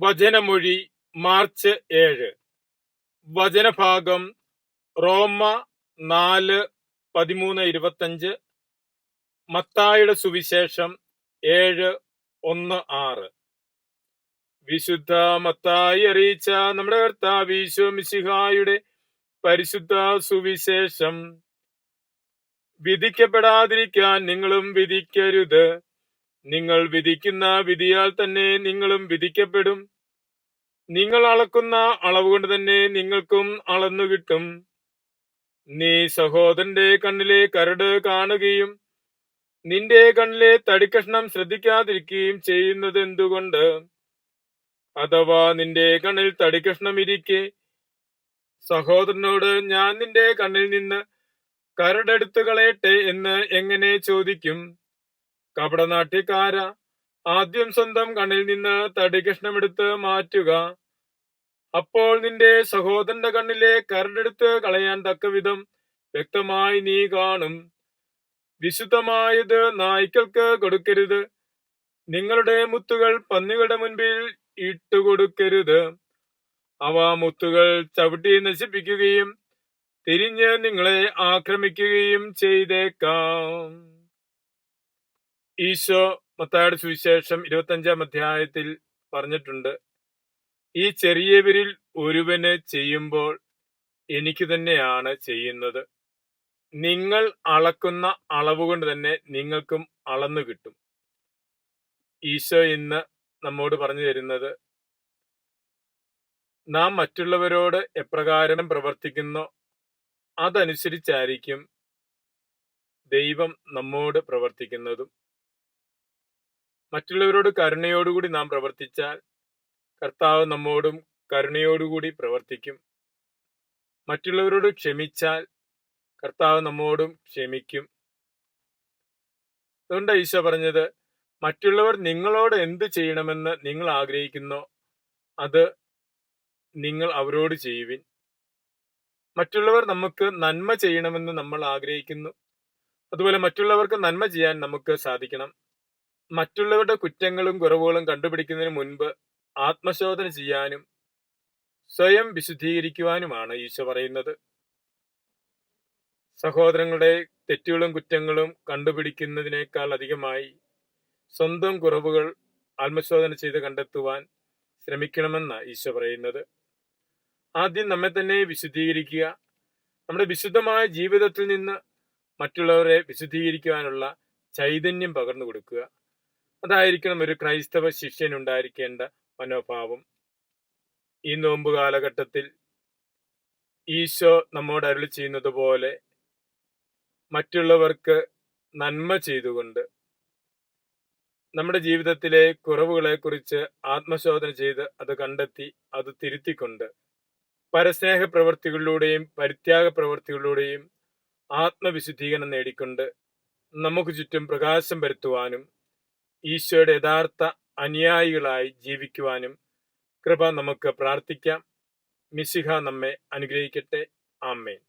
വചനമൊഴി March 7. വചനഭാഗം റോമ 4:13-25, മത്തായിയുടെ സുവിശേഷം 7:1-6. വിശുദ്ധ മത്തായി അറിയിച്ച നമ്മുടെ കർത്താവ് ഈശോ മിശിഹായുടെ പരിശുദ്ധ സുവിശേഷം. വിധിക്കപ്പെടാതിരിക്കാൻ നിങ്ങളും വിധിക്കരുത്. നിങ്ങൾ വിധിക്കുന്ന വിധിയാൽ തന്നെ നിങ്ങളും വിധിക്കപ്പെടും. നിങ്ങൾ അളക്കുന്ന അളവ് കൊണ്ട് തന്നെ നിങ്ങൾക്കും അളന്നു കിട്ടും. നീ സഹോദരന്റെ കണ്ണിലെ കരട് കാണുകയും നിന്റെ കണ്ണിലെ തടിക്കഷ്ണം ശ്രദ്ധിക്കാതിരിക്കുകയും ചെയ്യുന്നത് എന്തുകൊണ്ട്? അഥവാ നിന്റെ കണ്ണിൽ തടിക്കഷ്ണം ഇരിക്കെ സഹോദരനോട് ഞാൻ നിന്റെ കണ്ണിൽ നിന്ന് കരടെടുത്തു കളയട്ടെ എന്ന് എങ്ങനെ ചോദിക്കും? കപടനാട്യക്കാര, ആദ്യം സ്വന്തം കണ്ണിൽ നിന്ന് തടികഷ്ണമെടുത്ത് മാറ്റുക. അപ്പോൾ നിന്റെ സഹോദരന്റെ കണ്ണിലെ കരടെടുത്ത് കളയാൻ തക്കവിധം വ്യക്തമായി നീ കാണും. വിശുദ്ധമായത് നായ്ക്കൾക്ക് കൊടുക്കരുത്. നിങ്ങളുടെ മുത്തുകൾ പന്നികളുടെ മുൻപിൽ ഇട്ടുകൊടുക്കരുത്. അവ മുത്തുകൾ ചവിട്ടി നശിപ്പിക്കുകയും തിരിഞ്ഞ് നിങ്ങളെ ആക്രമിക്കുകയും ചെയ്തേക്കാം. ഈശോ മത്തായിയുടെ സുവിശേഷം 25-ാം അധ്യായത്തിൽ പറഞ്ഞിട്ടുണ്ട്, ഈ ചെറിയവരിൽ ഒരുവന് ചെയ്യുമ്പോൾ എനിക്ക് തന്നെയാണ് ചെയ്യുന്നത്. നിങ്ങൾ അളക്കുന്ന അളവ് കൊണ്ട് തന്നെ നിങ്ങൾക്കും അളന്നു കിട്ടും. ഈശോ ഇന്ന് നമ്മോട് പറഞ്ഞു തരുന്നത്, നാം മറ്റുള്ളവരോട് എപ്രകാരം പ്രവർത്തിക്കുന്നോ അതനുസരിച്ചായിരിക്കും ദൈവം നമ്മോട് പ്രവർത്തിക്കുന്നതും. മറ്റുള്ളവരോട് കരുണയോടുകൂടി നാം പ്രവർത്തിച്ചാൽ കർത്താവ് നമ്മോടും കരുണയോടുകൂടി പ്രവർത്തിക്കും. മറ്റുള്ളവരോട് ക്ഷമിച്ചാൽ കർത്താവ് നമ്മോടും ക്ഷമിക്കും. അതുകൊണ്ട് ഈശോ പറഞ്ഞത്, മറ്റുള്ളവർ നിങ്ങളോട് എന്ത് ചെയ്യണമെന്ന് നിങ്ങൾ ആഗ്രഹിക്കുന്നോ അത് നിങ്ങൾ അവരോട് ചെയ്യുവിൻ. മറ്റുള്ളവർ നമുക്ക് നന്മ ചെയ്യണമെന്ന് നമ്മൾ ആഗ്രഹിക്കുന്നു. അതുപോലെ മറ്റുള്ളവർക്ക് നന്മ ചെയ്യാൻ നമുക്ക് സാധിക്കണം. മറ്റുള്ളവരുടെ കുറ്റങ്ങളും കുറവുകളും കണ്ടുപിടിക്കുന്നതിന് മുൻപ് ആത്മശോധന ചെയ്യാനും സ്വയം വിശുദ്ധീകരിക്കുവാനുമാണ് ഈശോ പറയുന്നത്. സഹോദരങ്ങളുടെ തെറ്റുകളും കുറ്റങ്ങളും കണ്ടുപിടിക്കുന്നതിനേക്കാൾ അധികമായി സ്വന്തം കുറവുകൾ ആത്മശോധന ചെയ്ത് കണ്ടെത്തുവാൻ ശ്രമിക്കണമെന്നാണ് ഈശോ പറയുന്നത്. ആദ്യം നമ്മെ തന്നെ വിശുദ്ധീകരിക്കുക. നമ്മുടെ വിശുദ്ധമായ ജീവിതത്തിൽ നിന്ന് മറ്റുള്ളവരെ വിശുദ്ധീകരിക്കുവാനുള്ള ചൈതന്യം പകർന്നു കൊടുക്കുക. അതായിരിക്കണം ഒരു ക്രൈസ്തവ ശിഷ്യനുണ്ടായിരിക്കേണ്ട മനോഭാവം. ഈ നോമ്പ് കാലഘട്ടത്തിൽ ഈശോ നമ്മോട് അരുളി ചെയ്യുന്നത് പോലെ മറ്റുള്ളവർക്ക് നന്മ ചെയ്തുകൊണ്ട് നമ്മുടെ ജീവിതത്തിലെ കുറവുകളെ കുറിച്ച് ആത്മശോധന ചെയ്ത് അത് കണ്ടെത്തി അത് തിരുത്തിക്കൊണ്ട് പരസ്നേഹ പ്രവൃത്തികളിലൂടെയും പരിത്യാഗ പ്രവൃത്തികളിലൂടെയും ആത്മവിശുദ്ധീകരണം നേടിക്കൊണ്ട് നമുക്ക് ചുറ്റും പ്രകാശം പരത്തുവാനും ഈശോയുടെ യഥാർത്ഥ അനുയായികളായി ജീവിക്കുവാനും കൃപ നമുക്ക് പ്രാർത്ഥിക്കാം. മിശിഹ നമ്മെ അനുഗ്രഹിക്കട്ടെ. ആമേൻ.